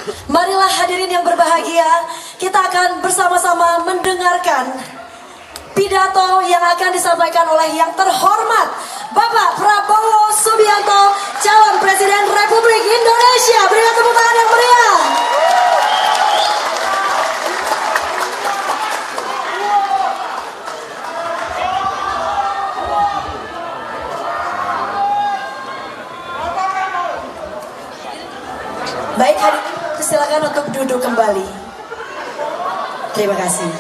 Marilah hadirin yang berbahagia, kita akan bersama-sama mendengarkan pidato yang akan disampaikan oleh yang terhormat Bapak Prabowo Subianto, calon Presiden Republik Indonesia. Berikan tepuk tangan yang meriah. Baik, hadirin silakan untuk duduk kembali. Terima kasih.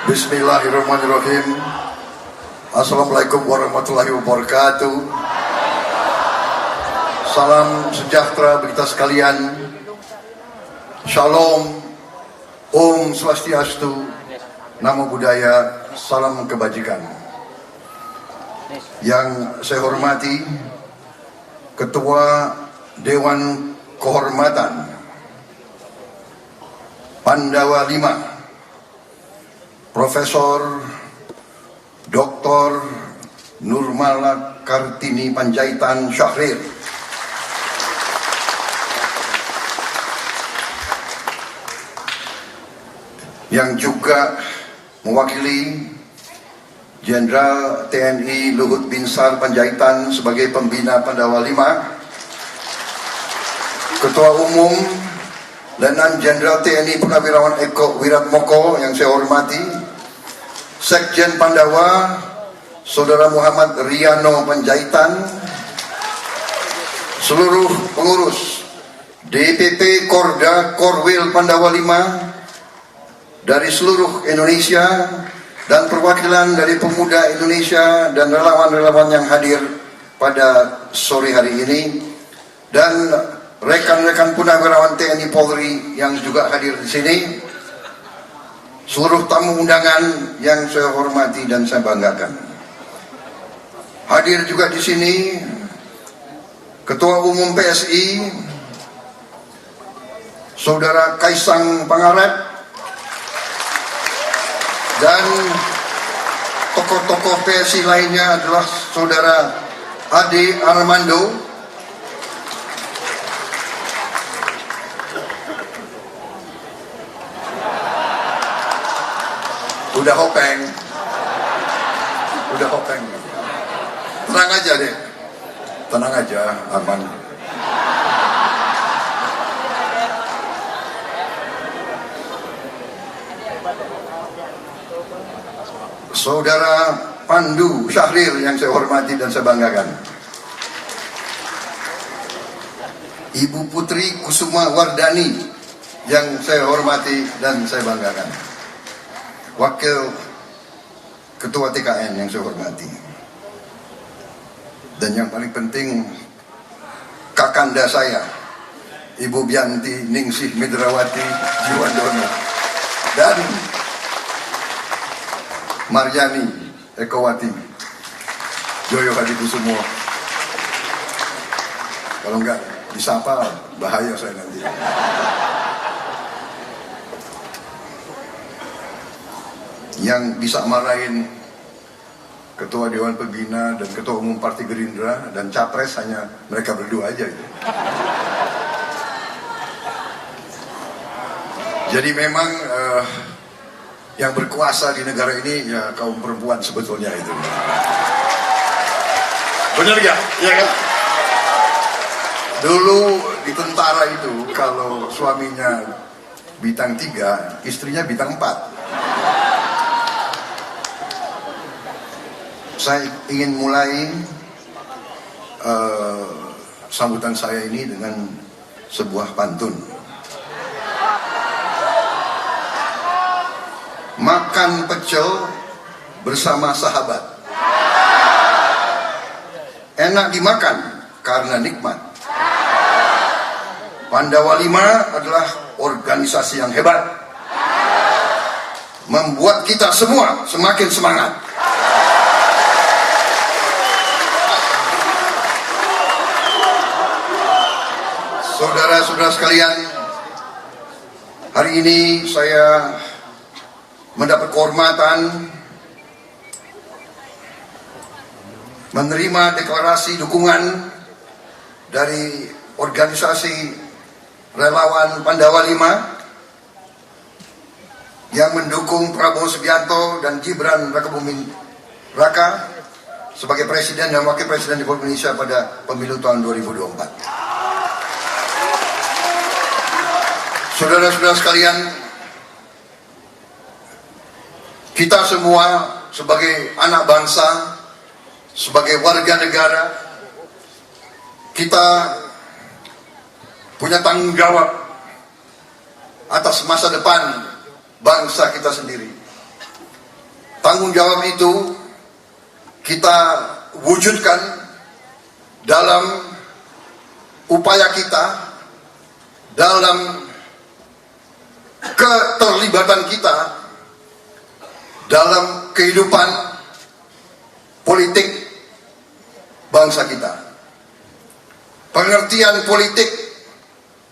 Bismillahirrahmanirrahim. Assalamualaikum warahmatullahi wabarakatuh. Salam sejahtera bagi kita sekalian. Shalom, Om Swastiastu, Namo Buddhaya, salam kebajikan. Yang saya hormati Ketua Dewan Kehormatan Pandawa V, Profesor Dr. Nurmala Kartini Panjaitan Syahrir, yang juga mewakili Jenderal TNI Luhut Binsar Panjaitan sebagai pembina Pandawa V, Ketua Umum Letnan Jenderal TNI Purnawirawan Eko Wiratmoko yang saya hormati, Sekjen Pandawa Saudara Muhammad Riano Panjaitan, seluruh pengurus DPP Korda Korwil Pandawa V dari seluruh Indonesia dan perwakilan dari pemuda Indonesia dan relawan-relawan yang hadir pada sore hari ini, dan rekan-rekan Purnawirawan TNI Polri yang juga hadir di sini, seluruh tamu undangan yang saya hormati dan saya banggakan. Hadir juga di sini Ketua Umum PSI Saudara Kaisang Pangarep, dan tokoh-tokoh PSI lainnya adalah Saudara Ade Armando, udah hopeng, tenang aja deh, tenang aja Arman. Saudara Pandu Syahrir yang saya hormati dan saya banggakan, Ibu Putri Kusuma Wardani yang saya hormati dan saya banggakan, Wakil Ketua TKN yang saya hormati, dan yang paling penting kakanda saya Ibu Bianti Ningsih Midrawati Jiwandono dan Maryani Ekowati Joyo Hadikusumo. Kalau enggak disapa bahaya saya nanti. Yang bisa marahin Ketua Dewan Pembina dan Ketua Umum Partai Gerindra dan Capres hanya mereka berdua aja itu. Jadi memang yang berkuasa di negara ini ya kaum perempuan sebetulnya itu. Bener gak? Ya kan? Dulu di tentara itu kalau suaminya bintang 3, istrinya bintang 4. Saya ingin mulai sambutan saya ini dengan sebuah pantun. Makan pecel bersama sahabat, enak dimakan karena nikmat. Pandawa V adalah organisasi yang hebat, membuat kita semua semakin semangat. Saudara Saudara-saudara sekalian, hari ini saya mendapat kehormatan menerima deklarasi dukungan dari organisasi relawan Pandawa 5 yang mendukung Prabowo Subianto dan Gibran Rakabuming Raka sebagai Presiden dan Wakil Presiden Republik Indonesia pada pemilu tahun 2024. Saudara-saudara sekalian, kita semua sebagai anak bangsa, sebagai warga negara, kita punya tanggung jawab atas masa depan bangsa kita sendiri. Tanggung jawab itu kita wujudkan dalam upaya kita, dalam keterlibatan kita dalam kehidupan politik bangsa kita. Pengertian politik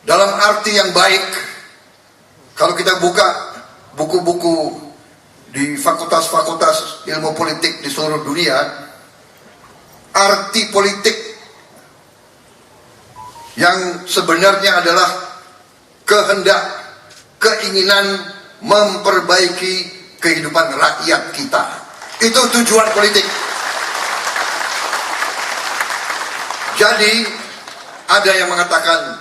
dalam arti yang baik, kalau kita buka buku-buku di fakultas-fakultas ilmu politik di seluruh dunia, arti politik yang sebenarnya adalah kehendak, keinginan memperbaiki kehidupan rakyat kita. Itu tujuan politik. Jadi ada yang mengatakan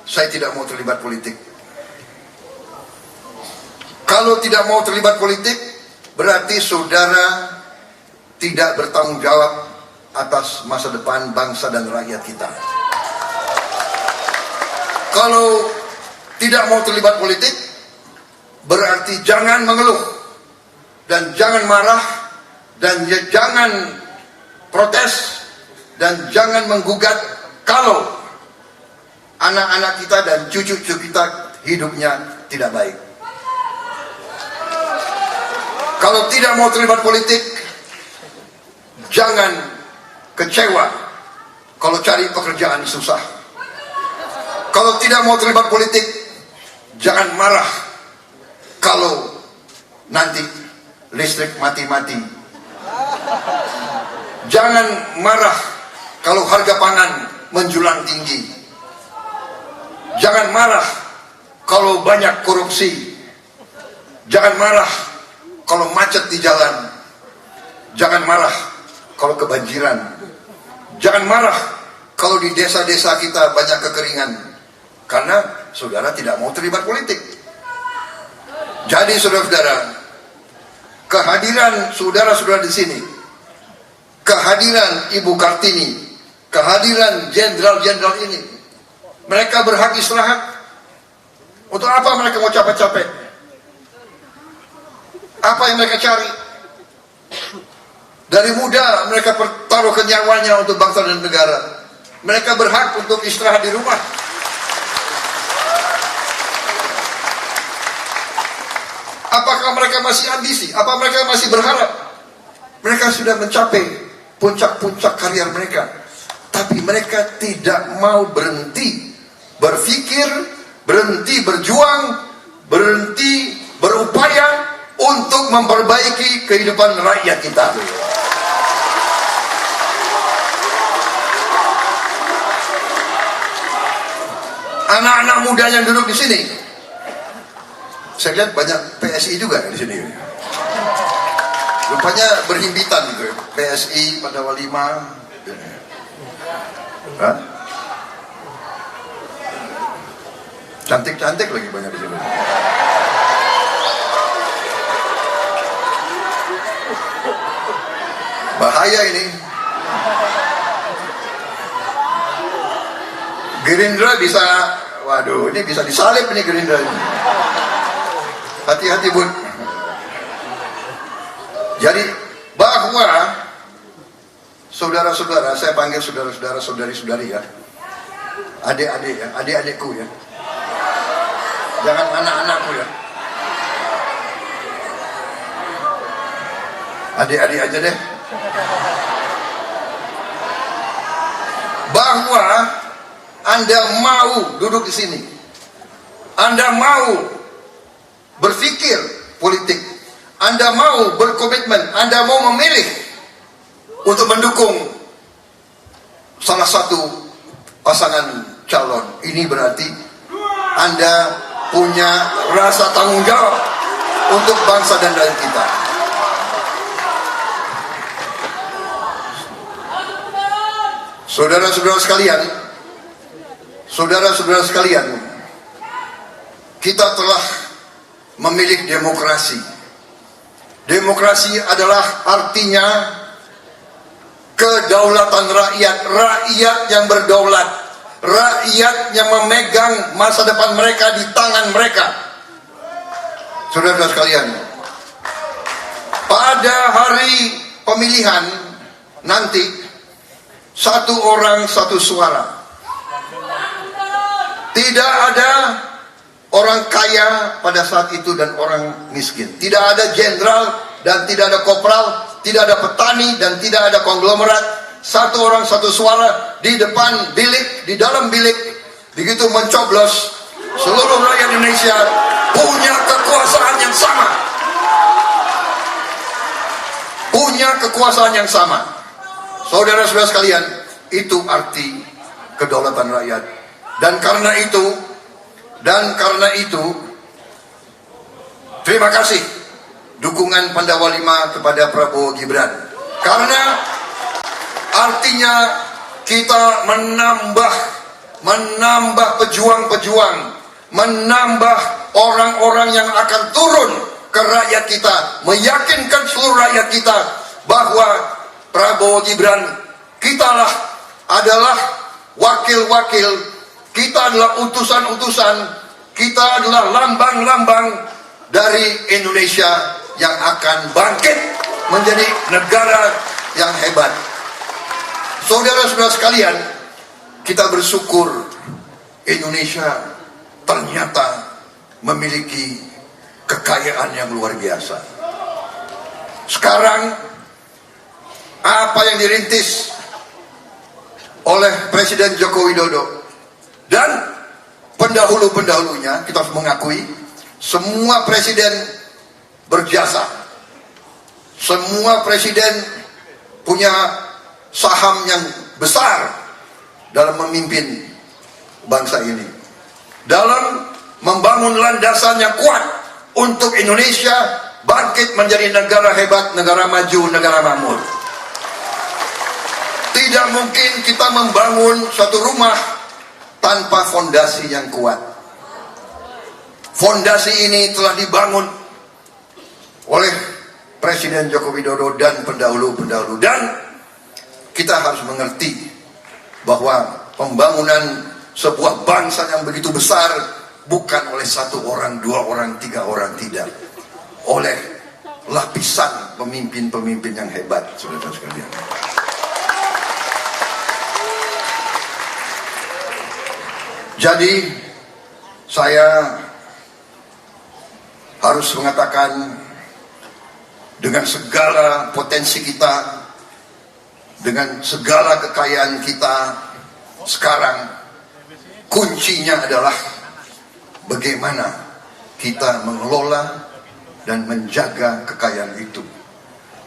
saya tidak mau terlibat politik. Kalau tidak mau terlibat politik, berarti saudara tidak bertanggung jawab atas masa depan bangsa dan rakyat kita. Kalau tidak mau terlibat politik, berarti jangan mengeluh dan jangan marah dan jangan protes dan jangan menggugat kalau anak-anak kita dan cucu-cucu kita hidupnya tidak baik. Kalau tidak mau terlibat politik, jangan kecewa kalau cari pekerjaan susah. Kalau tidak mau terlibat politik, jangan marah kalau nanti listrik mati-mati. Jangan marah kalau harga pangan menjulang tinggi. Jangan marah kalau banyak korupsi. Jangan marah kalau macet di jalan. Jangan marah kalau kebanjiran. Jangan marah kalau di desa-desa kita banyak kekeringan, karena saudara tidak mau terlibat politik. Jadi saudara-saudara, kehadiran saudara-saudara di sini, kehadiran Ibu Kartini, kehadiran jenderal-jenderal ini, mereka berhak istirahat. Untuk apa mereka mau capek-capek? Apa yang mereka cari? Dari muda mereka pertaruhkan nyawanya untuk bangsa dan negara. Mereka berhak untuk istirahat di rumah. Apakah mereka masih ambisi? Apa mereka masih berharap? Mereka sudah mencapai puncak-puncak karier mereka, tapi mereka tidak mau berhenti berpikir, berhenti berjuang, berhenti berupaya untuk memperbaiki kehidupan rakyat kita. Anak-anak muda yang duduk di sini, saya lihat banyak PSI juga di sini. Rupanya berhimpitan gitu, PSI Pandawa 5. Hah? Cantik-cantik lagi banyak di sini. Bahaya ini. Gerindra bisa, waduh, ini bisa disalib nih Gerindra. Hati-hati Bun. Jadi bahwa saudara-saudara, saya panggil saudara-saudara, saudari-saudari ya, adik-adik ya, adik-adikku ya, jangan anak-anakku ya, adik-adik aja deh. Bahwa Anda mau duduk di sini, Anda mau berpikir politik, Anda mau berkomitmen, Anda mau memilih untuk mendukung salah satu pasangan calon, ini berarti Anda punya rasa tanggung jawab untuk bangsa dan rakyat kita. Saudara-saudara sekalian, kita telah memilih demokrasi. Demokrasi adalah artinya kedaulatan rakyat, rakyat yang berdaulat, rakyat yang memegang masa depan mereka di tangan mereka. Saudara-saudara sekalian, pada hari pemilihan nanti, satu orang satu suara. Tidak ada orang kaya pada saat itu dan orang miskin. Tidak ada jenderal dan tidak ada kopral, tidak ada petani dan tidak ada konglomerat. Satu orang satu suara di depan bilik, di dalam bilik. Begitu mencoblos, seluruh rakyat Indonesia punya kekuasaan yang sama. Punya kekuasaan yang sama. Saudara-saudara sekalian, itu arti kedaulatan rakyat. Dan karena itu, terima kasih dukungan Pandawa 5 kepada Prabowo Gibran. Karena artinya kita menambah pejuang-pejuang, menambah orang-orang yang akan turun ke rakyat kita, meyakinkan seluruh rakyat kita bahwa Prabowo Gibran, kitalah adalah wakil-wakil, kita adalah utusan-utusan, kita adalah lambang-lambang dari Indonesia yang akan bangkit menjadi negara yang hebat. Saudara-saudara sekalian, kita bersyukur Indonesia ternyata memiliki kekayaan yang luar biasa. Sekarang apa yang dirintis oleh Presiden Joko Widodo dan pendahulu-pendahulunya, kita harus mengakui semua presiden berjasa, semua presiden punya saham yang besar dalam memimpin bangsa ini, dalam membangun landasan yang kuat untuk Indonesia bangkit menjadi negara hebat, negara maju, negara makmur. Tidak mungkin kita membangun suatu rumah tanpa fondasi yang kuat. Fondasi ini telah dibangun oleh Presiden Joko Widodo dan pendahulu-pendahulu. Dan kita harus mengerti bahwa pembangunan sebuah bangsa yang begitu besar bukan oleh satu orang, dua orang, tiga orang, tidak. Oleh lapisan pemimpin-pemimpin yang hebat, saudara sekalian. Jadi saya harus mengatakan, dengan segala potensi kita, dengan segala kekayaan kita, sekarang kuncinya adalah bagaimana kita mengelola dan menjaga kekayaan itu.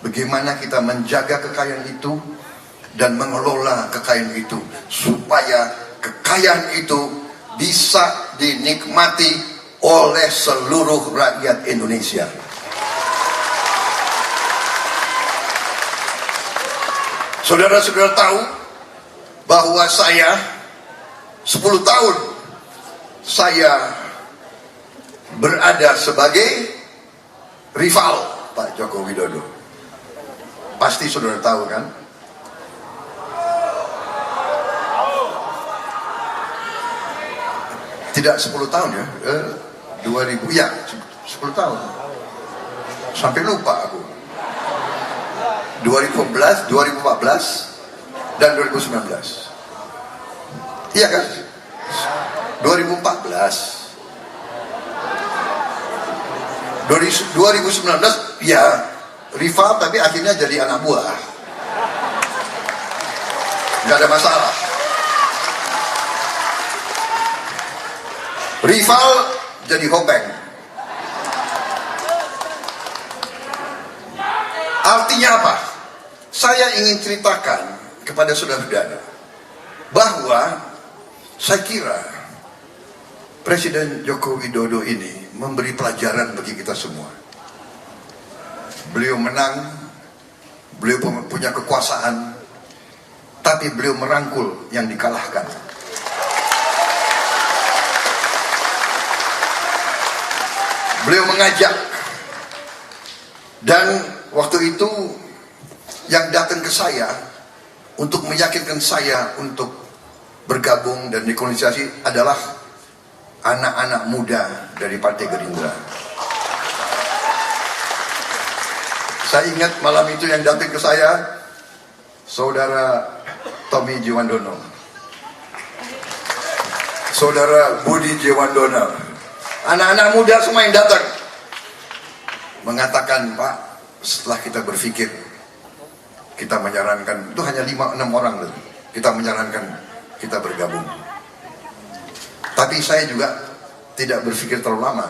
Bagaimana kita menjaga kekayaan itu dan mengelola kekayaan itu supaya kekayaan itu bisa dinikmati oleh seluruh rakyat Indonesia. Saudara-saudara tahu bahwa saya 10 tahun saya berada sebagai rival Pak Joko Widodo. Pasti saudara tahu kan? Tidak 10 tahun ya, 2000 ya, 10 tahun. Sampai lupa aku. 2014 dan 2019. Iya kan? 2014. 2019 ya rival tapi akhirnya jadi anak buah. Nggak ada masalah. Rival jadi hopeng. Artinya apa? Saya ingin ceritakan kepada saudara-saudara bahwa saya kira Presiden Joko Widodo ini memberi pelajaran bagi kita semua. Beliau menang, beliau punya kekuasaan, tapi beliau merangkul yang dikalahkan. Beliau mengajak, dan waktu itu yang datang ke saya untuk meyakinkan saya untuk bergabung dan rekonsiliasi adalah anak-anak muda dari Partai Gerindra. Saya ingat malam itu yang datang ke saya, Saudara Tommy Jiwandono, Saudara Budi Jiwandono, anak-anak muda semua yang datang mengatakan, Pak, setelah kita berpikir, kita menyarankan, itu hanya 5-6 orang loh, kita menyarankan kita bergabung. Tapi saya juga tidak berpikir terlalu lama.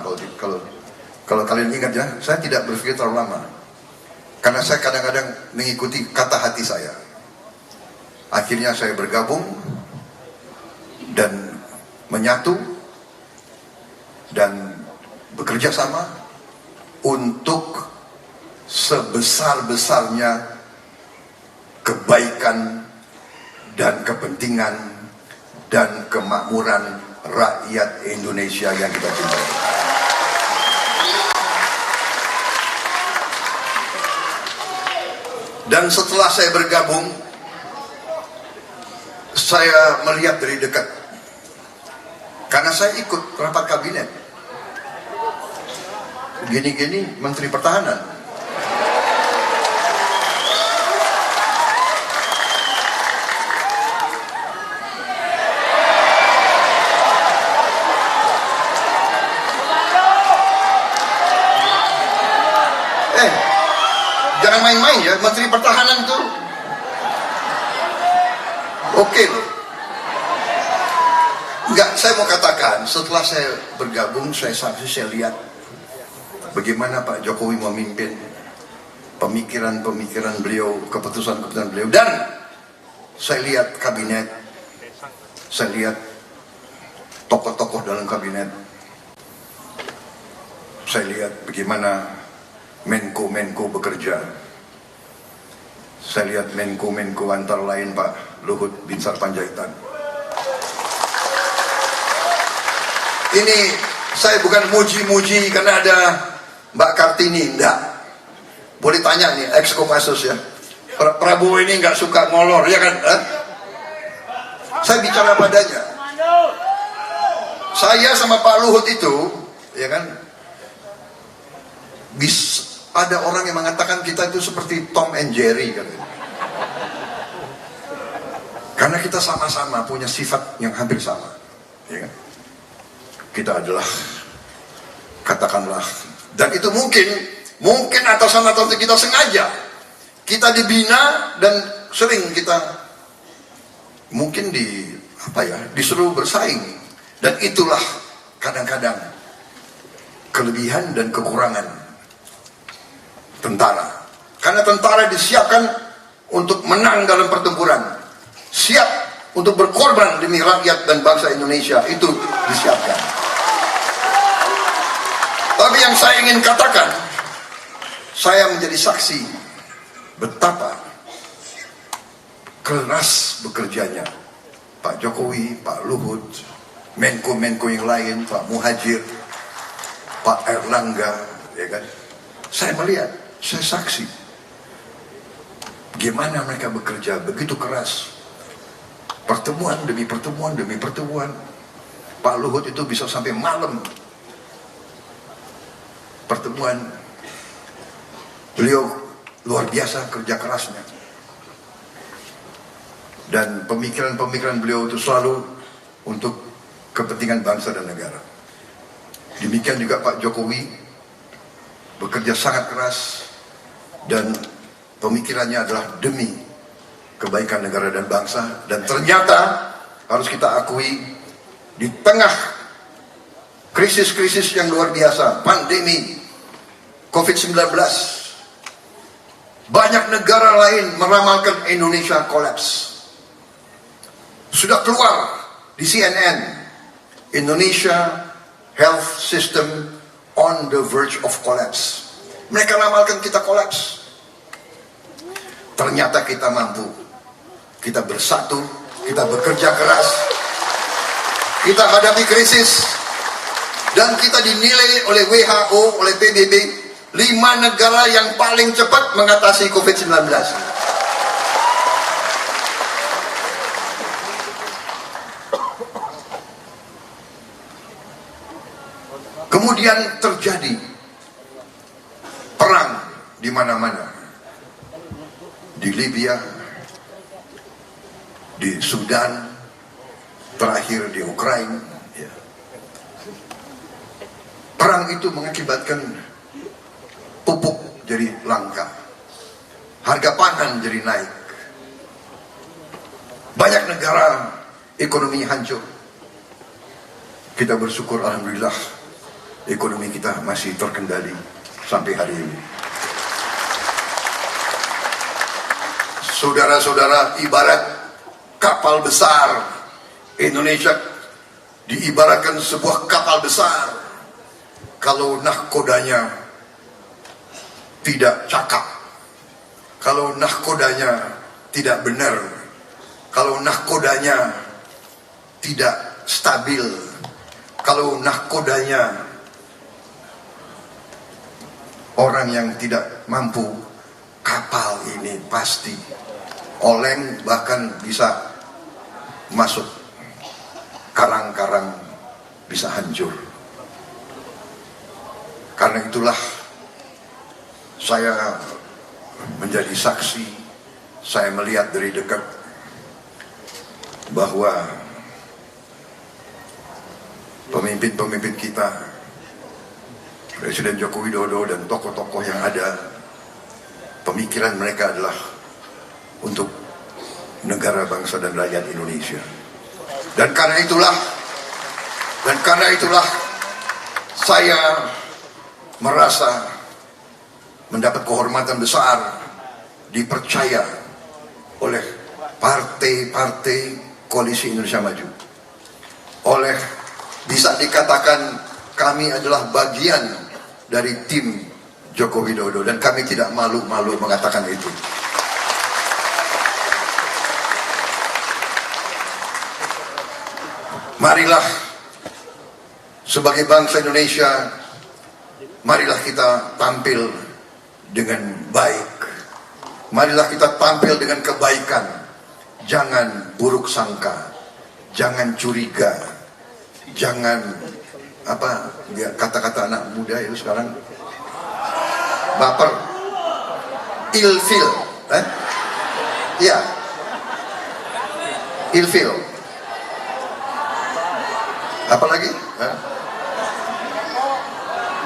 Kalau kalian ingat ya, saya tidak berpikir terlalu lama, karena saya kadang-kadang mengikuti kata hati saya. Akhirnya saya bergabung dan menyatu dan bekerja sama untuk sebesar-besarnya kebaikan dan kepentingan dan kemakmuran rakyat Indonesia yang kita cintai. Dan setelah saya bergabung, saya melihat dari dekat, karena saya ikut rapat kabinet. Gini-gini Menteri Pertahanan. Jangan main-main ya, Menteri Pertahanan itu oke loh. Enggak, saya mau katakan, setelah saya bergabung, saya lihat bagaimana Pak Jokowi memimpin, pemikiran-pemikiran beliau, keputusan-keputusan beliau, dan saya lihat kabinet, saya lihat tokoh-tokoh dalam kabinet, saya lihat bagaimana Menko-Menko bekerja. Saya lihat Menko-Menko antara lain Pak Luhut Binsar Panjaitan. Ini saya bukan muji-muji karena ada Mbak Kartini, enggak. Boleh tanya nih, ex Kopassus ya. Prabowo ini enggak suka ngolor, ya kan? Saya bicara padanya. Saya sama Pak Luhut itu, ya kan? Ada orang yang mengatakan kita itu seperti Tom and Jerry katanya. Karena kita sama-sama punya sifat yang hampir sama, ya kan? Kita adalah, katakanlah, dan itu mungkin atasan-atasan kita sengaja, kita dibina dan sering kita mungkin disuruh bersaing, dan itulah kadang-kadang kelebihan dan kekurangan tentara. Karena tentara disiapkan untuk menang dalam pertempuran, siap untuk berkorban demi rakyat dan bangsa Indonesia, itu disiapkan. Tapi yang saya ingin katakan, saya menjadi saksi betapa keras bekerjanya Pak Jokowi, Pak Luhut, Menko-Menko yang lain, Pak Muhajir, Pak Erlangga, ya kan? Saya melihat, saya saksi bagaimana mereka bekerja begitu keras, pertemuan demi pertemuan demi pertemuan. Pak Luhut itu bisa sampai malam pertemuan. Beliau luar biasa kerja kerasnya, dan pemikiran-pemikiran beliau itu selalu untuk kepentingan bangsa dan negara. Demikian juga Pak Jokowi bekerja sangat keras, dan pemikirannya adalah demi kebaikan negara dan bangsa. Dan ternyata harus kita akui, di tengah krisis-krisis yang luar biasa, pandemi COVID-19. Banyak negara lain meramalkan Indonesia kolaps. Sudah keluar di CNN, Indonesia health system on the verge of collapse. Mereka ramalkan kita kolaps. Ternyata kita mampu. Kita bersatu, kita bekerja keras, kita hadapi krisis, dan kita dinilai oleh WHO, oleh PBB, 5 negara yang paling cepat mengatasi COVID-19. Kemudian terjadi perang di mana-mana. Di Libya, di Sudan, terakhir di Ukraina. Perang itu mengakibatkan pupuk jadi langka, harga pangan jadi naik, banyak negara ekonomi hancur. Kita bersyukur, alhamdulillah, ekonomi kita masih terkendali sampai hari ini. Saudara-saudara, ibarat kapal besar, Indonesia diibaratkan sebuah kapal besar. Kalau nahkodanya tidak cakap, kalau nahkodanya tidak benar, kalau nahkodanya tidak stabil, kalau nahkodanya orang yang tidak mampu, kapal ini pasti oleng, bahkan bisa masuk karang-karang, bisa hancur. Karena itulah saya menjadi saksi, saya melihat dari dekat bahwa pemimpin-pemimpin kita, Presiden Joko Widodo dan tokoh-tokoh yang ada, pemikiran mereka adalah untuk negara, bangsa, dan rakyat Indonesia. Dan karena itulah saya merasa mendapat kehormatan besar, dipercaya oleh partai-partai Koalisi Indonesia Maju, oleh, bisa dikatakan kami adalah bagian dari tim Joko Widodo, dan kami tidak malu-malu mengatakan itu. Marilah sebagai bangsa Indonesia, marilah kita tampil dengan baik. Marilah kita tampil dengan kebaikan. Jangan buruk sangka, jangan curiga, jangan kata-kata anak muda itu sekarang, baper, ilfil, iya, ilfil. Apa lagi?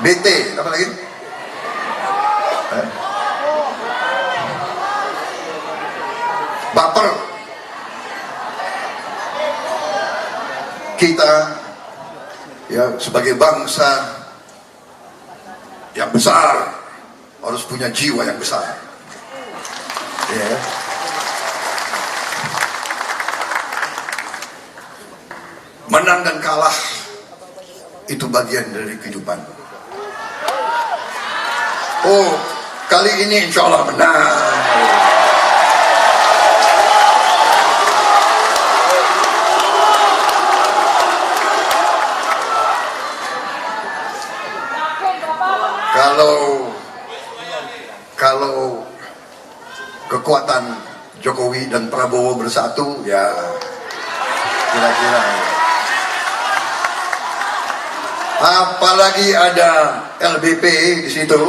BT, apa lagi? Baper. Kita ya sebagai bangsa yang besar harus punya jiwa yang besar. Ya. Menang dan kalah itu bagian dari kehidupan. Oh, kali ini insya Allah menang. Kalau kekuatan Jokowi dan Prabowo bersatu, ya kira-kira. Apalagi ada LBP di situ.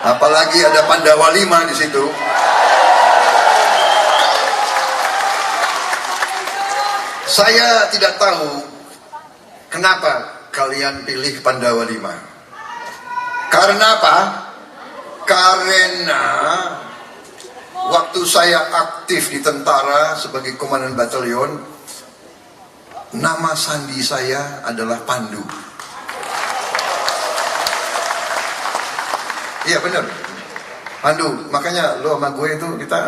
Apalagi ada Pandawa 5 di situ. Saya tidak tahu kenapa kalian pilih Pandawa 5. Karena apa? Karena waktu saya aktif di tentara sebagai komandan batalion, nama sandi saya adalah Pandu. Iya benar, Pandu. Makanya lo sama gue itu kita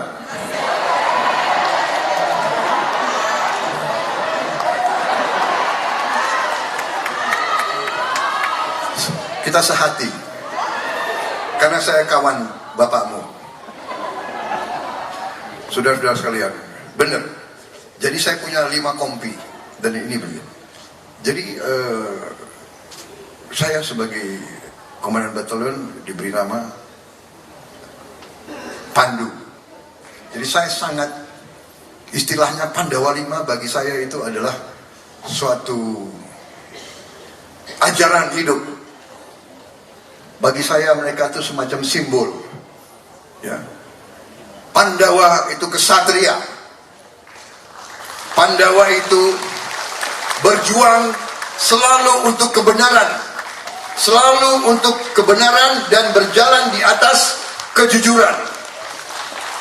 sehati, karena saya kawan bapakmu. Saudara-saudara sekalian, benar. Jadi saya punya 5 kompi, dan ini benar. Jadi saya sebagai komandan batalion diberi nama Pandu. Jadi saya sangat, istilahnya Pandawa 5 bagi saya itu adalah suatu ajaran hidup. Bagi saya mereka itu semacam simbol. Ya. Pandawa itu kesatria. Pandawa itu berjuang selalu untuk kebenaran. Selalu untuk kebenaran dan berjalan di atas kejujuran.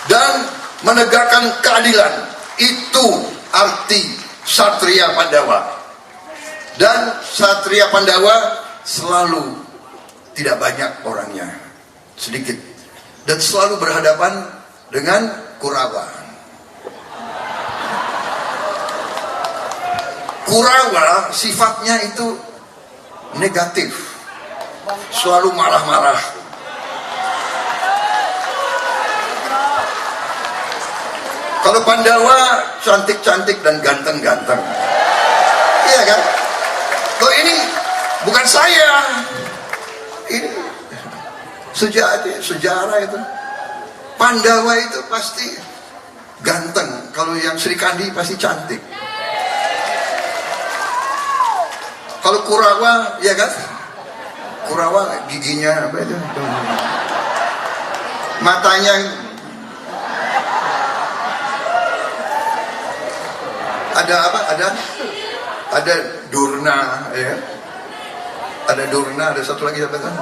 Dan menegakkan keadilan. Itu arti Satria Pandawa. Dan Satria Pandawa selalu tidak banyak orangnya, sedikit. Dan selalu berhadapan dengan Kurawa. Kurawa sifatnya itu negatif, selalu marah-marah. Kalau Pandawa cantik-cantik dan ganteng-ganteng, iya kan? Kalau ini bukan saya, ini sejarah itu. Pandawa itu pasti ganteng, kalau yang Sri Kandi pasti cantik. Kalau Kurawa, ya kan? Kurawa giginya apa itu? Matanya ada apa? Ada Durna, ya. Ada Durna, ada satu lagi apa itu?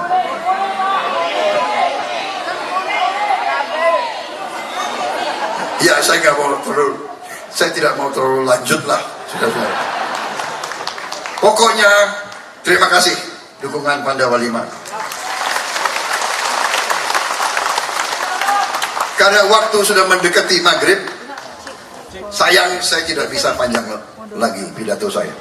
Ya, saya tidak mau terlalu lanjut lah, sudah. Pokoknya terima kasih dukungan Pandawa 5. Karena waktu sudah mendekati maghrib, sayang saya tidak bisa panjang lagi pidato saya.